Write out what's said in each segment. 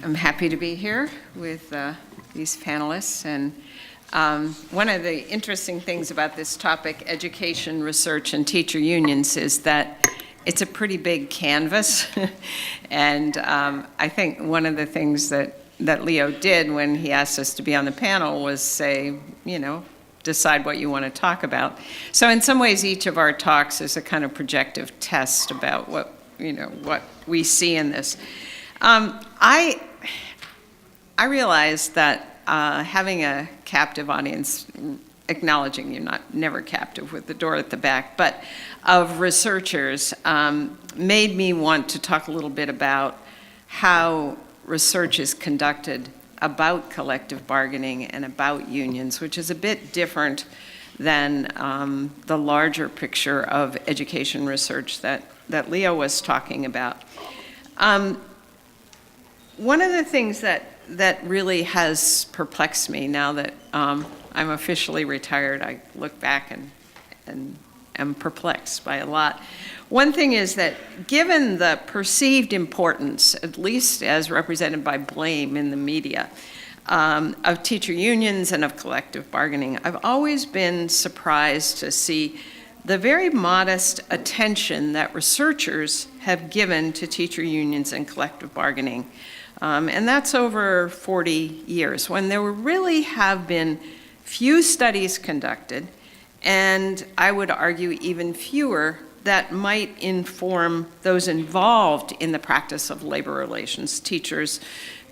I'm happy to be here with these panelists. And one of the interesting things about this topic, education, research, and teacher unions, is that it's a pretty big canvas. And I think one of the things that Leo did when he asked us to be on the panel was say, decide what you want to talk about. So in some ways, each of our talks is a kind of projective test about what we see in this. I realize that having a captive audience, acknowledging you're never captive with the door at the back, but of researchers, made me want to talk a little bit about how research is conducted about collective bargaining and about unions, which is a bit different than the larger picture of education research that Leo was talking about. One of the things that really has perplexed me now that I'm officially retired, I look back and am perplexed by a lot. One thing is that given the perceived importance, at least as represented by blame in the media, of teacher unions and of collective bargaining, I've always been surprised to see the very modest attention that researchers have given to teacher unions and collective bargaining. And that's over 40 years, when there really have been few studies conducted, and I would argue even fewer that might inform those involved in the practice of labor relations, teachers,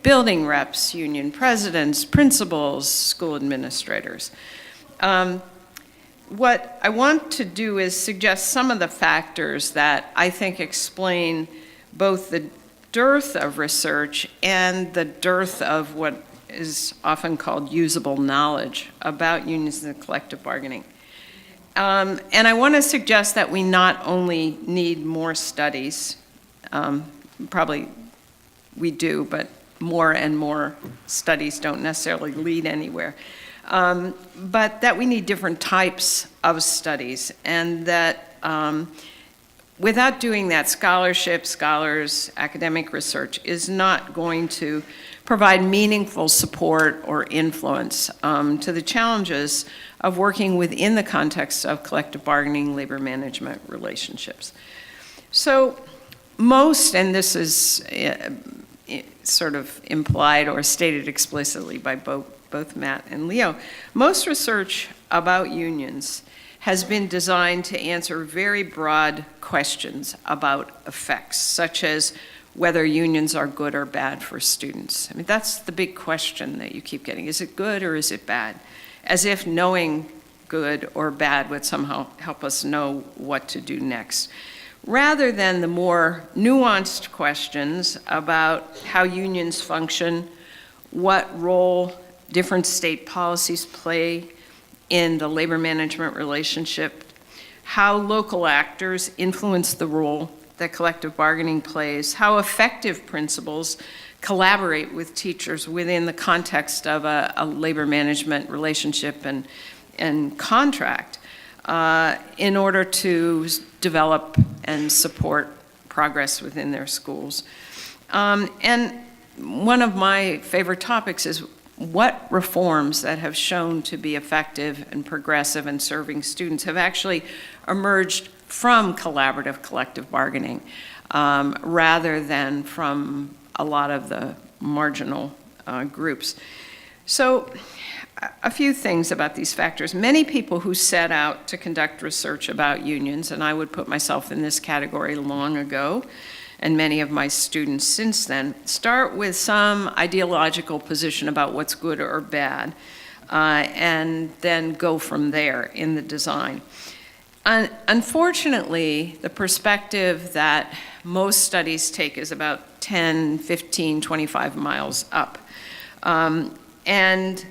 building reps, union presidents, principals, school administrators. What I want to do is suggest some of the factors that I think explain both the dearth of research and the dearth of what is often called usable knowledge about unions and collective bargaining. And I want to suggest that we not only need more studies, probably we do, but more and more studies don't necessarily lead anywhere, but that we need different types of studies, and that without doing that, scholars, academic research is not going to provide meaningful support or influence to the challenges of working within the context of collective bargaining, labor management relationships. So most, and this is sort of implied or stated explicitly by both Matt and Leo, most research about unions has been designed to answer very broad questions about effects, such as whether unions are good or bad for students. I mean, that's the big question that you keep getting. Is it good or is it bad? As if knowing good or bad would somehow help us know what to do next, rather than the more nuanced questions about how unions function, what role different state policies play in the labor management relationship, how local actors influence the role that collective bargaining plays, how effective principals collaborate with teachers within the context of a labor management relationship and contract in order to develop and support progress within their schools. And one of my favorite topics is what reforms that have shown to be effective and progressive and serving students have actually emerged from collaborative collective bargaining rather than from a lot of the marginal groups. So a few things about these factors. Many people who set out to conduct research about unions, and I would put myself in this category long ago, and many of my students since then, start with some ideological position about what's good or bad, and then go from there in the design. Unfortunately, the perspective that most studies take is about 10, 15, 25 miles up. And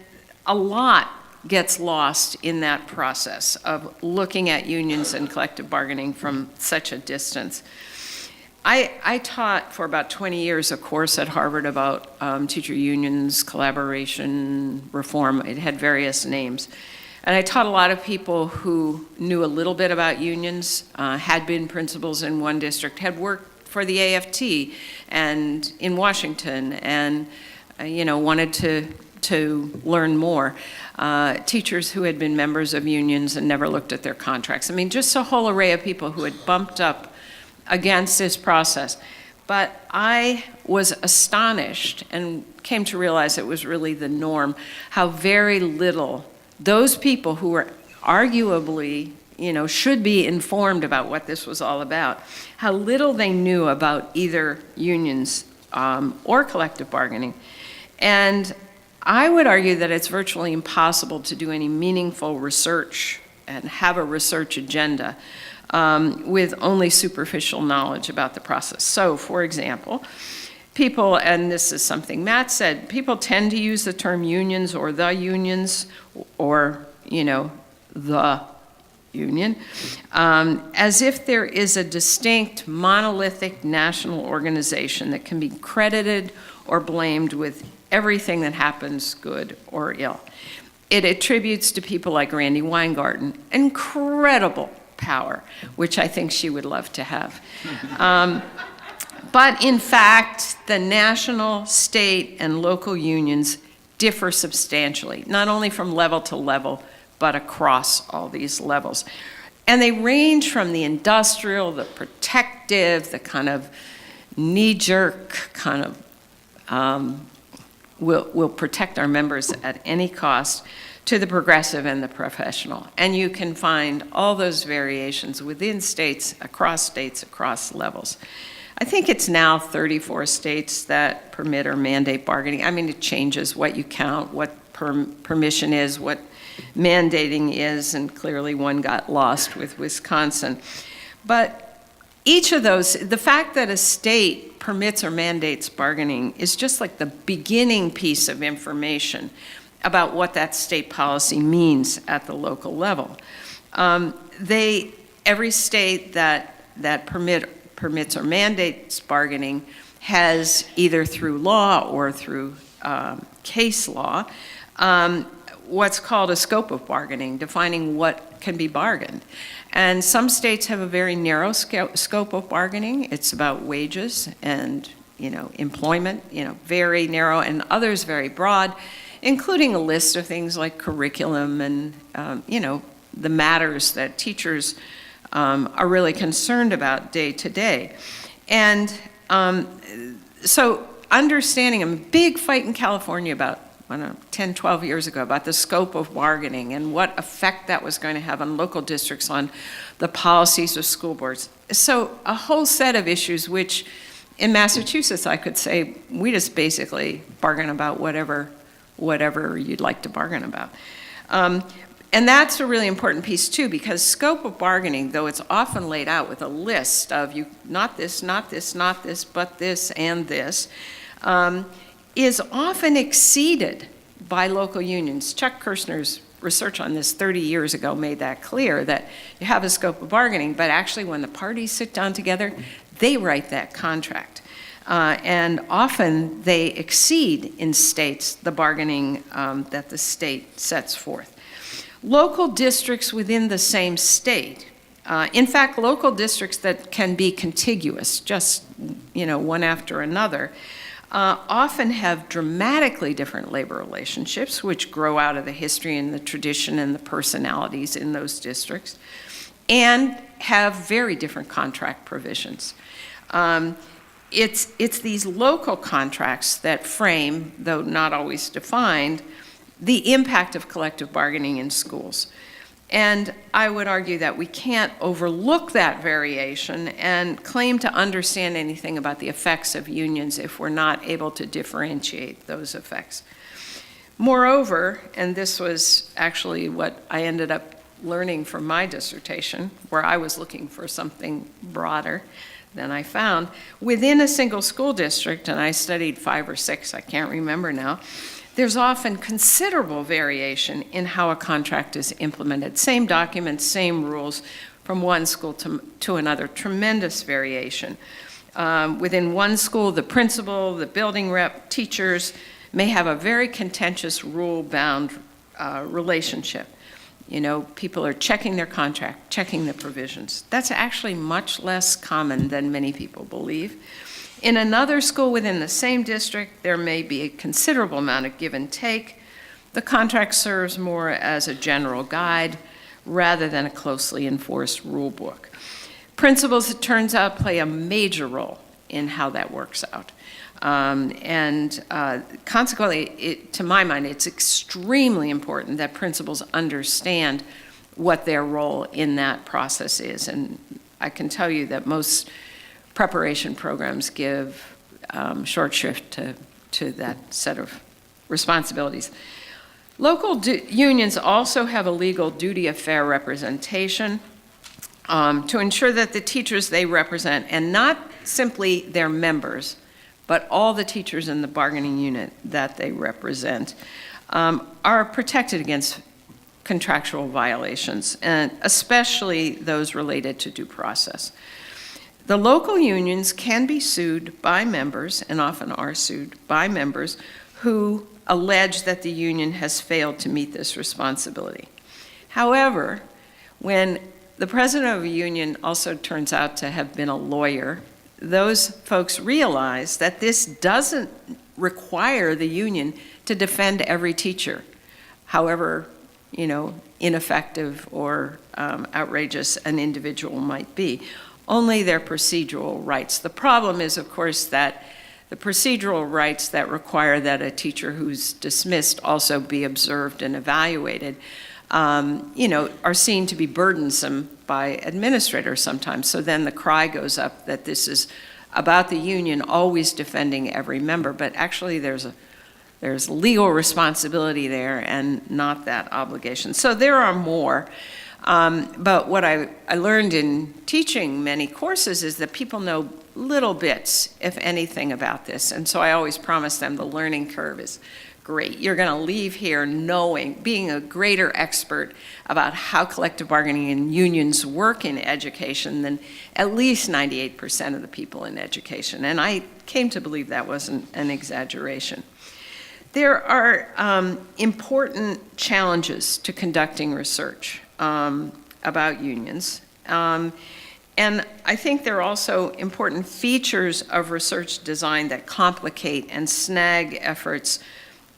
a lot gets lost in that process of looking at unions and collective bargaining from such a distance. I taught for about 20 years a course at Harvard about teacher unions, collaboration, reform. It had various names. And I taught a lot of people who knew a little bit about unions, had been principals in one district, had worked for the AFT and in Washington, and wanted to learn more. Teachers who had been members of unions and never looked at their contracts. I mean, just a whole array of people who had bumped up against this process. But I was astonished and came to realize it was really the norm, how very little those people who were arguably, should be informed about what this was all about, how little they knew about either unions or collective bargaining. And I would argue that it's virtually impossible to do any meaningful research and have a research agenda with only superficial knowledge about the process. So, for example, people, and this is something Matt said, people tend to use the term unions or the unions or, the union, as if there is a distinct monolithic national organization that can be credited or blamed with everything that happens, good or ill. It attributes to people like Randi Weingarten incredible power, which I think she would love to have. But in fact, the national, state, and local unions differ substantially, not only from level to level, but across all these levels. And they range from the industrial, the protective, the kind of knee-jerk kind of we'll protect our members at any cost, to the progressive and the professional. And you can find all those variations within states, across levels. I think it's now 34 states that permit or mandate bargaining. I mean, it changes what you count, what permission is, what mandating is, and clearly one got lost with Wisconsin. But each of those, the fact that a state permits or mandates bargaining is just like the beginning piece of information about what that state policy means at the local level. Every state that permits or mandates bargaining has, either through law or through case law, what's called a scope of bargaining, defining what can be bargained. And some states have a very narrow scope of bargaining. It's about wages and employment, very narrow, and others very broad, including a list of things like curriculum and, the matters that teachers are really concerned about day to day. And so understanding a big fight in California about, 10, 12 years ago about the scope of bargaining and what effect that was going to have on local districts, on the policies of school boards. So a whole set of issues which in Massachusetts, I could say, we just basically bargain about whatever you'd like to bargain about. And that's a really important piece too, because scope of bargaining, though it's often laid out with a list of not this, not this, not this, but this and this, is often exceeded by local unions. Chuck Kirshner's research on this 30 years ago made that clear, that you have a scope of bargaining, but actually when the parties sit down together, they write that contract. And often they exceed in states the bargaining that the state sets forth. Local districts within the same state, in fact, local districts that can be contiguous, just one after another, often have dramatically different labor relationships, which grow out of the history and the tradition and the personalities in those districts, and have very different contract provisions. It's these local contracts that frame, though not always defined, the impact of collective bargaining in schools. And I would argue that we can't overlook that variation and claim to understand anything about the effects of unions if we're not able to differentiate those effects. Moreover, and this was actually what I ended up learning from my dissertation, where I was looking for something broader than I found, within a single school district, and I studied 5 or 6, I can't remember now, there's often considerable variation in how a contract is implemented. Same documents, same rules from one school to another, tremendous variation. Within one school, the principal, the building rep, teachers may have a very contentious rule-bound relationship. You know, people are checking their contract, checking the provisions. That's actually much less common than many people believe. In another school within the same district, there may be a considerable amount of give and take. The contract serves more as a general guide rather than a closely enforced rule book. Principals, it turns out, play a major role in how that works out. Consequently, to my mind, it's extremely important that principals understand what their role in that process is. And I can tell you that most preparation programs give short shrift to that set of responsibilities. Local unions also have a legal duty of fair representation to ensure that the teachers they represent, and not simply their members, but all the teachers in the bargaining unit that they represent, are protected against contractual violations, and especially those related to due process. The local unions can be sued by members, and often are sued by members, who allege that the union has failed to meet this responsibility. However, when the president of a union also turns out to have been a lawyer, those folks realize that this doesn't require the union to defend every teacher, however, you know, ineffective or outrageous an individual might be. Only their procedural rights. The problem is, of course, that the procedural rights that require that a teacher who's dismissed also be observed and evaluated, you know, are seen to be burdensome by administrators sometimes. So then the cry goes up that this is about the union always defending every member, but actually there's legal responsibility there and not that obligation. So there are more. But what I learned in teaching many courses is that people know little bits, if anything, about this. And so I always promise them the learning curve is great. You're going to leave here knowing, being a greater expert about how collective bargaining and unions work in education than at least 98% of the people in education. And I came to believe that wasn't an exaggeration. There are important challenges to conducting research about unions. And I think there are also important features of research design that complicate and snag efforts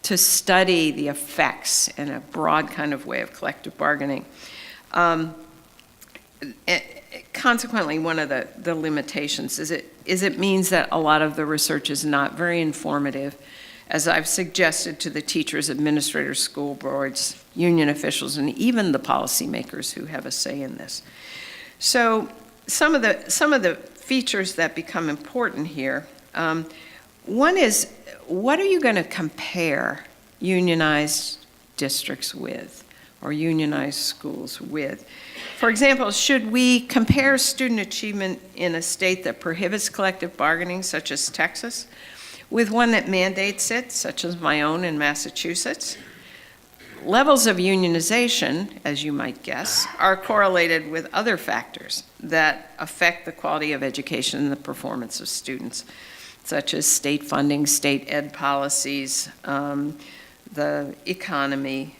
to study the effects in a broad kind of way of collective bargaining. Consequently, one of the limitations is it means that a lot of the research is not very informative, as I've suggested to the teachers, administrators, school boards, union officials, and even the policymakers who have a say in this. So some of the features that become important here, one is, what are you going to compare unionized districts with, or unionized schools with? For example, should we compare student achievement in a state that prohibits collective bargaining, such as Texas, with one that mandates it, such as my own in Massachusetts? Levels of unionization, as you might guess, are correlated with other factors that affect the quality of education and the performance of students, such as state funding, state ed policies, the economy,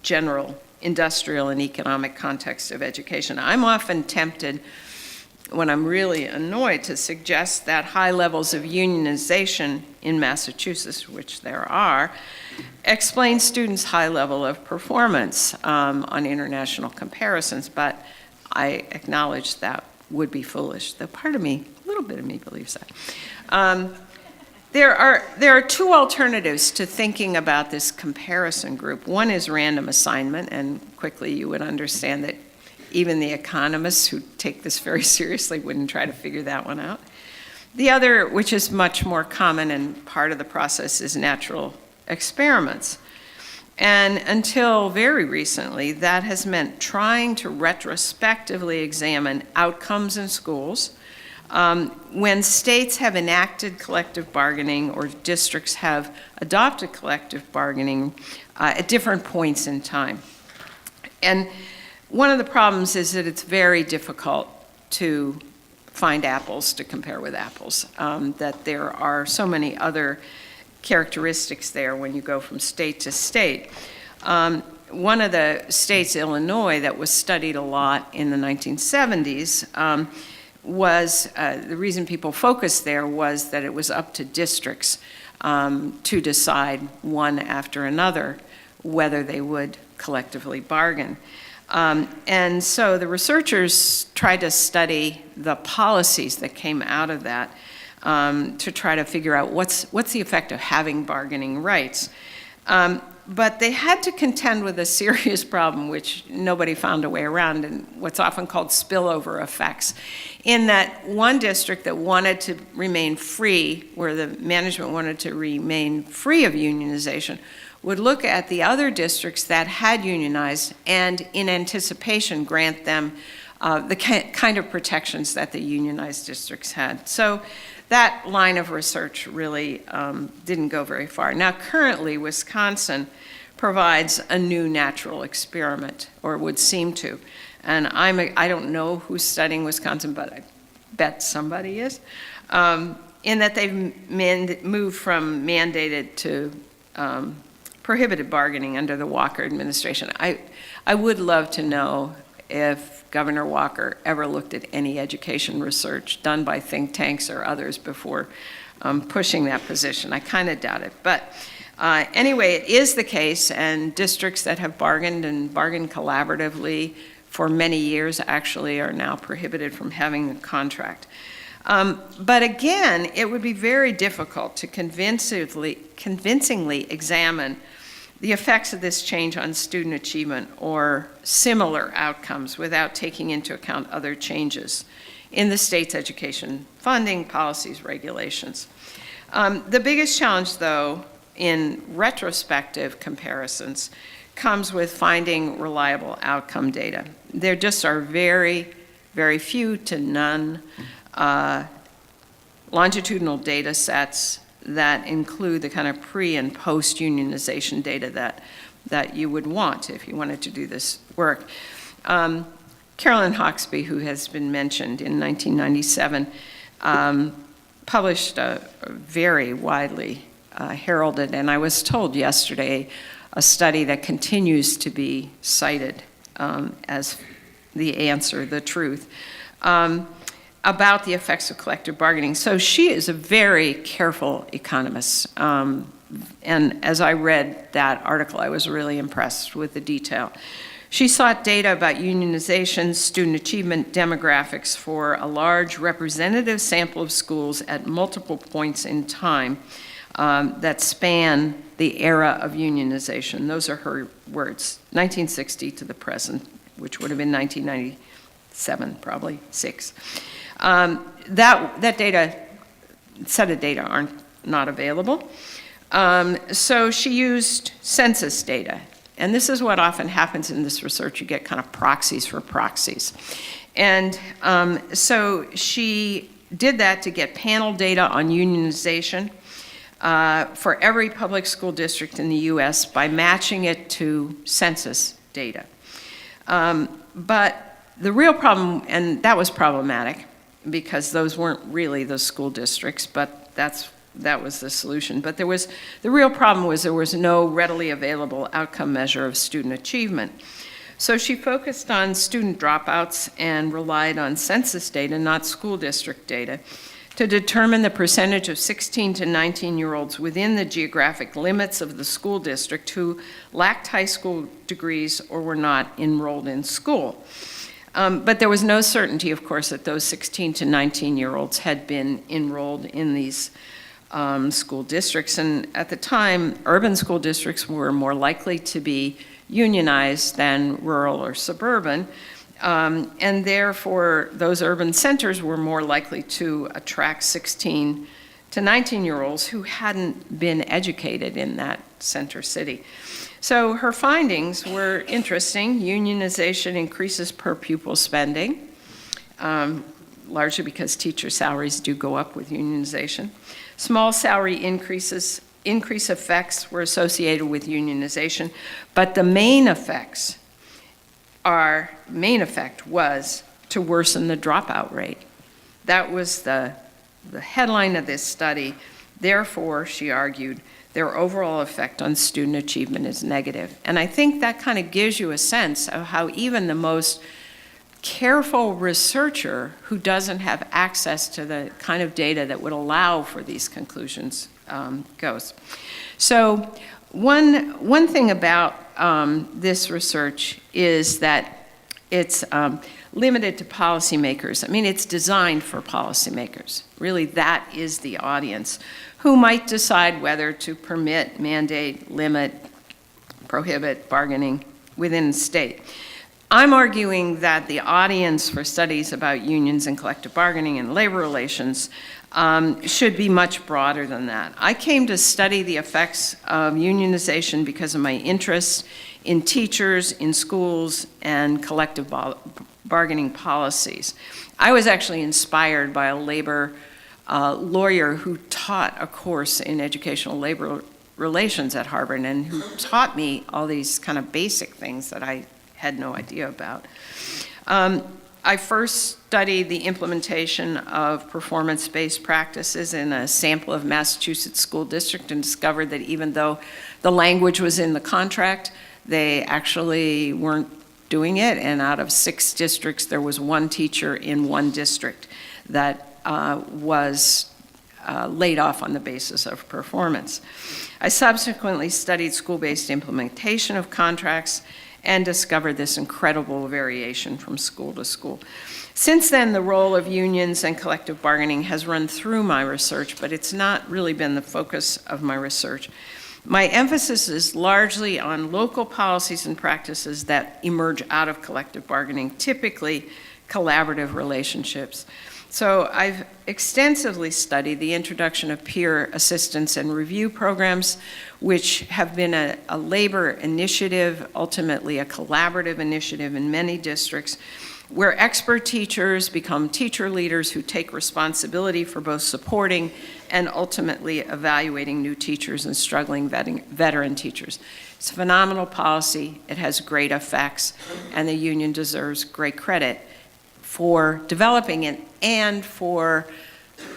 general industrial and economic context of education. I'm often tempted, when I'm really annoyed, to suggest that high levels of unionization in Massachusetts, which there are, explain students' high level of performance on international comparisons, but I acknowledge that would be foolish. Though part of me, a little bit of me believes that. There are two alternatives to thinking about this comparison group. One is random assignment, and quickly you would understand that even the economists who take this very seriously wouldn't try to figure that one out. The other, which is much more common and part of the process, is natural experiments. And until very recently, that has meant trying to retrospectively examine outcomes in schools when states have enacted collective bargaining or districts have adopted collective bargaining at different points in time. And one of the problems is that it's very difficult to find apples to compare with apples, that there are so many other characteristics there when you go from state to state. one of the states, Illinois, that was studied a lot in the 1970s was, the reason people focused there was that it was up to districts to decide one after another whether they would collectively bargain. And so the researchers tried to study the policies that came out of that to try to figure out what's the effect of having bargaining rights. But they had to contend with a serious problem, which nobody found a way around, and what's often called spillover effects, in that one district that wanted to remain free, where the management wanted to remain free of unionization, would look at the other districts that had unionized and, in anticipation, grant them the kind of protections that the unionized districts had. So that line of research really didn't go very far. Now, currently, Wisconsin provides a new natural experiment, or would seem to. And I don't know who's studying Wisconsin, but I bet somebody is, in that they've moved from mandated to prohibited bargaining under the Walker administration. I would love to know if Governor Walker ever looked at any education research done by think tanks or others before pushing that position. I kind of doubt it. But anyway, it is the case, and districts that have bargained and bargained collaboratively for many years actually are now prohibited from having a contract. But again, it would be very difficult to convincingly examine the effects of this change on student achievement or similar outcomes without taking into account other changes in the state's education funding, policies, regulations. The biggest challenge, though, in retrospective comparisons comes with finding reliable outcome data. There just are very, very few to none longitudinal data sets that include the kind of pre and post unionization data that you would want if you wanted to do this work. Carolyn Hawksby, who has been mentioned in 1997, published a very widely heralded, and I was told yesterday, a study that continues to be cited as the answer, the truth, about the effects of collective bargaining. So she is a very careful economist. And as I read that article, I was really impressed with the detail. She sought data about unionization, student achievement, demographics for a large representative sample of schools at multiple points in time that span the era of unionization. Those are her words, 1960 to the present, which would have been 1997, probably 6. That data, set of data aren't not available. So she used census data. And this is what often happens in this research. You get kind of proxies for proxies. And so she did that to get panel data on unionization for every public school district in the US by matching it to census data. But the real problem, and that was problematic, because those weren't really the school districts, but that was the solution. But the real problem was there was no readily available outcome measure of student achievement. So she focused on student dropouts and relied on census data, not school district data, to determine the percentage of 16 to 19-year-olds within the geographic limits of the school district who lacked high school degrees or were not enrolled in school. But there was no certainty, of course, that those 16 to 19-year-olds had been enrolled in these school districts. And at the time, urban school districts were more likely to be unionized than rural or suburban. And therefore, those urban centers were more likely to attract 16 to 19-year-olds who hadn't been educated in that center city. So her findings were interesting. Unionization increases per pupil spending, largely because teacher salaries do go up with unionization. Small salary increase effects were associated with unionization, but the main effect was to worsen the dropout rate. That was the headline of this study, Therefore, she argued, their overall effect on student achievement is negative. And I think that kind of gives you a sense of how even the most careful researcher who doesn't have access to the kind of data that would allow for these conclusions goes. So one thing about this research is that it's limited to policymakers. I mean, it's designed for policymakers. Really, that is the audience who might decide whether to permit, mandate, limit, prohibit bargaining within the state. I'm arguing that the audience for studies about unions and collective bargaining and labor relations should be much broader than that. I came to study the effects of unionization because of my interest in teachers, in schools, and collective bargaining policies. I was actually inspired by a labor lawyer who taught a course in educational labor relations at Harvard and who taught me all these kind of basic things that I had no idea about. I first studied the implementation of performance-based practices in a sample of Massachusetts school district and discovered that even though the language was in the contract, they actually weren't doing it. And out of 6 districts, there was 1 teacher in 1 district that was laid off on the basis of performance. I subsequently studied school-based implementation of contracts and discovered this incredible variation from school to school. Since then, the role of unions and collective bargaining has run through my research, but it's not really been the focus of my research. My emphasis is largely on local policies and practices that emerge out of collective bargaining, typically collaborative relationships. So I've extensively studied the introduction of peer assistance and review programs, which have been a labor initiative, ultimately a collaborative initiative in many districts, where expert teachers become teacher leaders who take responsibility for both supporting and ultimately evaluating new teachers and struggling veteran teachers. It's a phenomenal policy. It has great effects, and the union deserves great credit for developing it and for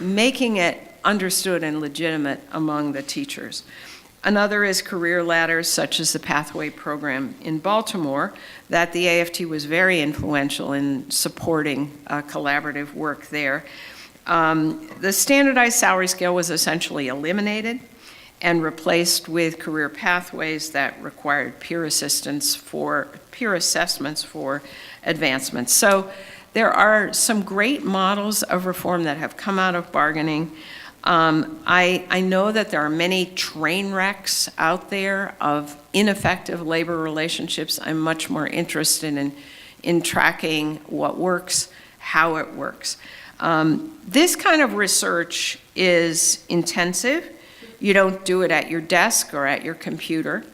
making it understood and legitimate among the teachers. Another is career ladders, such as the Pathway program in Baltimore, that the AFT was very influential in supporting collaborative work there. The standardized salary scale was essentially eliminated and replaced with career pathways that required peer assistance for peer assessments for advancement. So there are some great models of reform that have come out of bargaining. I know that there are many train wrecks out there of ineffective labor relationships. I'm much more interested in tracking what works, how it works. This kind of research is intensive. You don't do it at your desk or at your computer.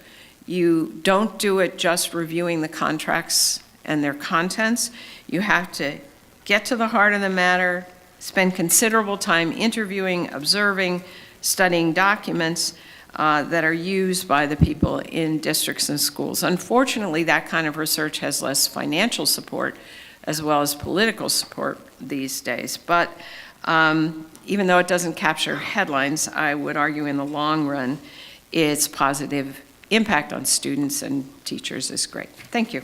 You don't do it just reviewing the contracts and their contents. You have to get to the heart of the matter, spend considerable time interviewing, observing, studying documents that are used by the people in districts and schools. Unfortunately, that kind of research has less financial support as well as political support these days. But even though it doesn't capture headlines, I would argue in the long run, its positive impact on students and teachers is great. Thank you.